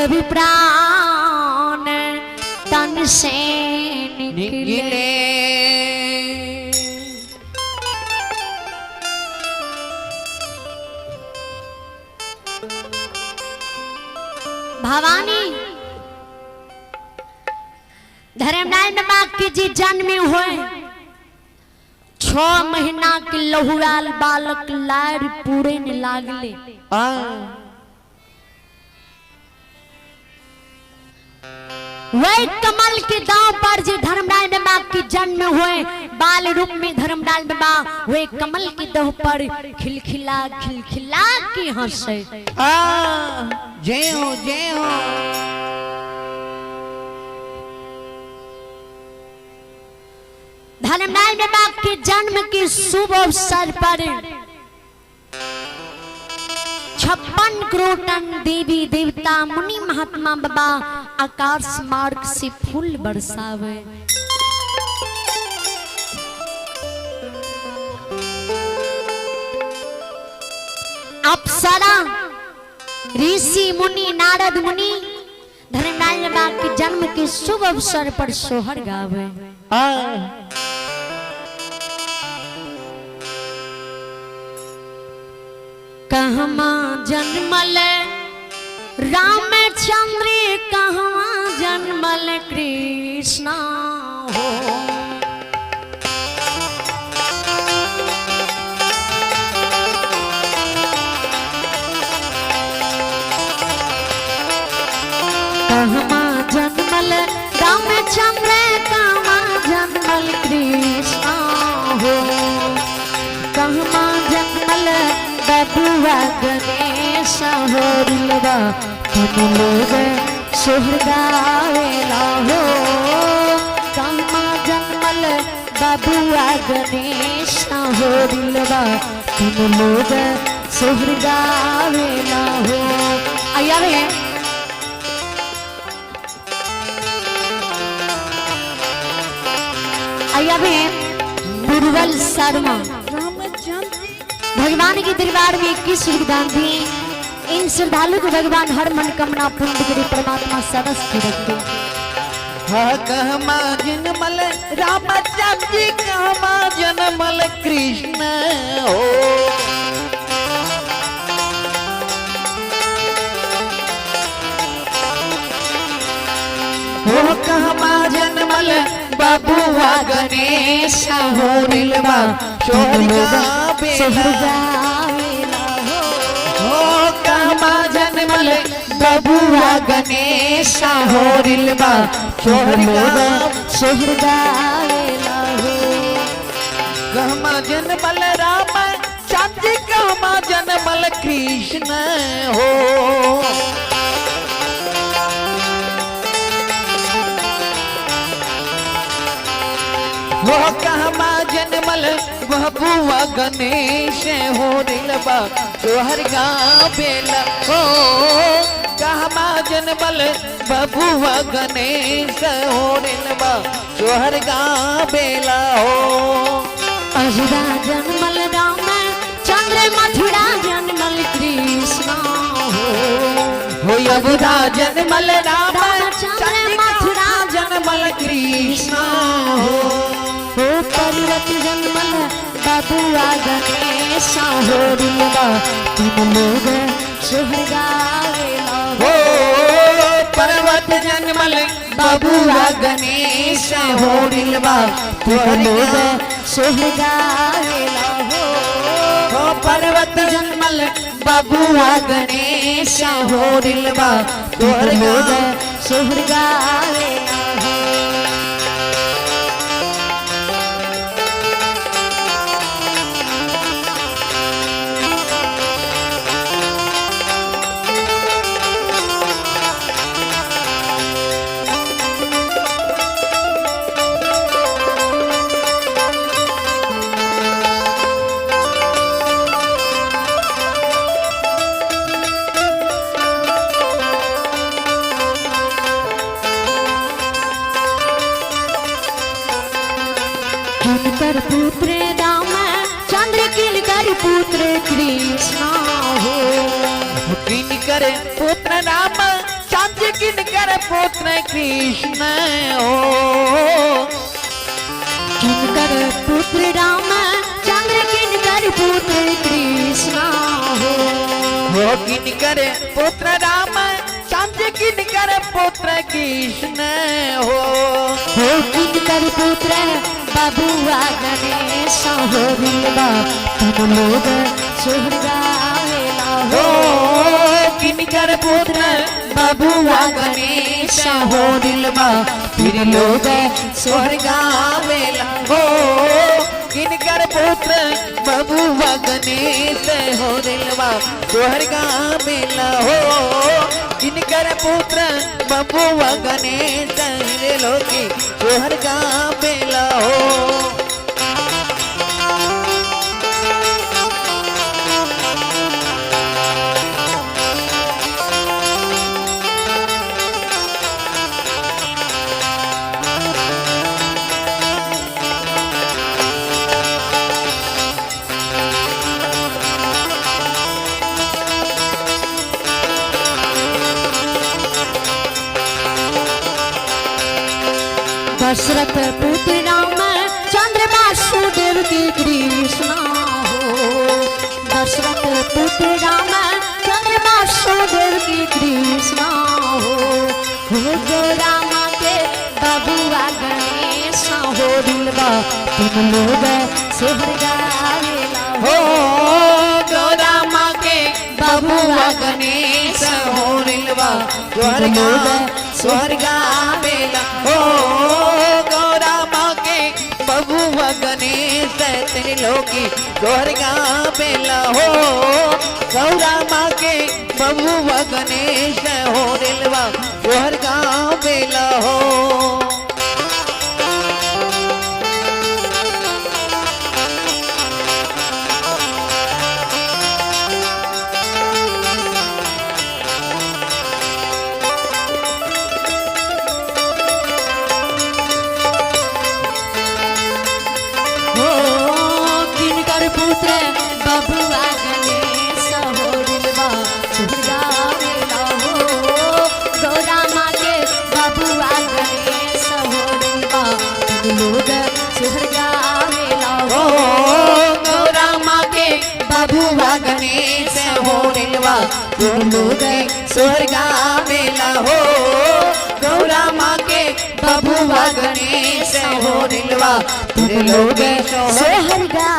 भी प्राण तन से निकले। भवानी धर्मनारायण बाबा के जी जन्म हुए 6 महीना के लहुआल बालक लार पूरे ने लागले। वही कमल के दाव पर जो धर्मराज बाबा के जन्म हुए बाल रूप में धर्मराज बाबा वे कमल के दाव पर खिलखिला खिलखिला के हंसे। जय हो जय हो। धर्मराज बाबा के जन्म के शुभ अवसर पर 56 करोड़ टन देवी देवता मुनि महात्मा बाबा आकाश मार्ग से फूल बरसावे। अप्सरा ऋषि मुनि नारद मुनि धर्मराज बाबा के जन्म के शुभ अवसर पर सोहर गावे। कहमा जन्मल रामचंद्र कहवा जन्मल कृष्णा हो। कहवा जन्मल रामचंद्र कहवा जन्मल कृष्णा हो। कहवा जन्मल बबुआ गणेश होरिलवा तुम लोग सुहृदावेला हो। कहवा जन्मल बबुआ गणेश होरिलवा तुम लोग सुहृदावेला हो। आया रे आया रे बुरवल शर्मा भगवान के दरबार में 21 योगदान दिए। इन श्रद्धालु को भगवान हर मनोकामना पूर्ण करे परमात्मा सबस रखते। कहमा जन्मल रामचंद्र जी कहमा जन्मल कृष्ण हो। कहमा जन्मल बबुआ गणेश होरिलवा सोहरगावेला हो। कहमा जन्मल बबुआ गणेश होरिलवा सोहरगावेला हो। कहमा जन्मल राम चंद्र कहमा जन्मल कृष्ण हो। कहमा जन्मल बबुआ गणेश होरिलवा सोहर गावेला हो। कहमा जन्मल बबुआ गणेश होरिलवा सोहर गावेला हो। अजुरा जन्मल राम चंद्र मथुरा जन्मल कृष्ण हो। अबुरा जन्मल राम चंद्र मथुरा जन्मल कृष्ण हो। पर्वत जन्मल बबुआ गणेश होरिलवा तुम लोग सुहृदावेला हो। पर्वत जन्मल बबुआ गणेश होरिलवा तुम लोग सुहृदावेला हो। पर्वत जन्मल बबुआ गणेश होरिलवा तुम लोग सुहृदावेला हो। किलकर पुत्र राम चंद्र किलकर पुत्र कृष्ण हो। किलकर पुत्र राम चांद किनकर पुत्र कृष्ण हो किनकर पुत्र राम चंद्र किनकर पुत्र कृष्ण हो किनकर पुत्र राम चांद किनकर पुत्र कृष्ण हो किनकर पुत्र बबुआ गणेश हो बिलवा तुम लोग सुहरावेला हो किनकर पुत्र बबुआ गणेश हो दिलवा फिर लोग स्वर्गावेला हो किनकर पुत्र बबुआ गणेश हो दिलवा स्वर्गावेला हो किनकर पुत्र बबुआ गणेश रे लोकी स्वर्गावेला हो दशरथ पुत्र राम चंद्र वासुदेव की कृष्णा हो दशरथ पुत्र राम चंद्र वासुदेव की कृष्णा हो रामा के बबुआ गणेश हो दिलवा तुम लोग स्वर्गावेला हो रामा के बबुआ गणेश हो दिलवा स्वर्गावेला हो गौरामा के बबुआ गणेश त्रिलोकी स्वर्गावेला हो गौरामा के बबुआ गणेश हो दिलवा स्वर्गावेला हो पुत्र बबुआ गणेश हो दिलवा स्वर्गावेला हो गौरामा के बबुआ गणेश हो दिलवा तुम लोग स्वर्गावेला हो गौरामा के बबुआ गणेश हो दिलवा तुम लोग स्वर्गावेला हो गौरामा के बबुआ गणेश हो दिलवा तुम लोग स्वर्गा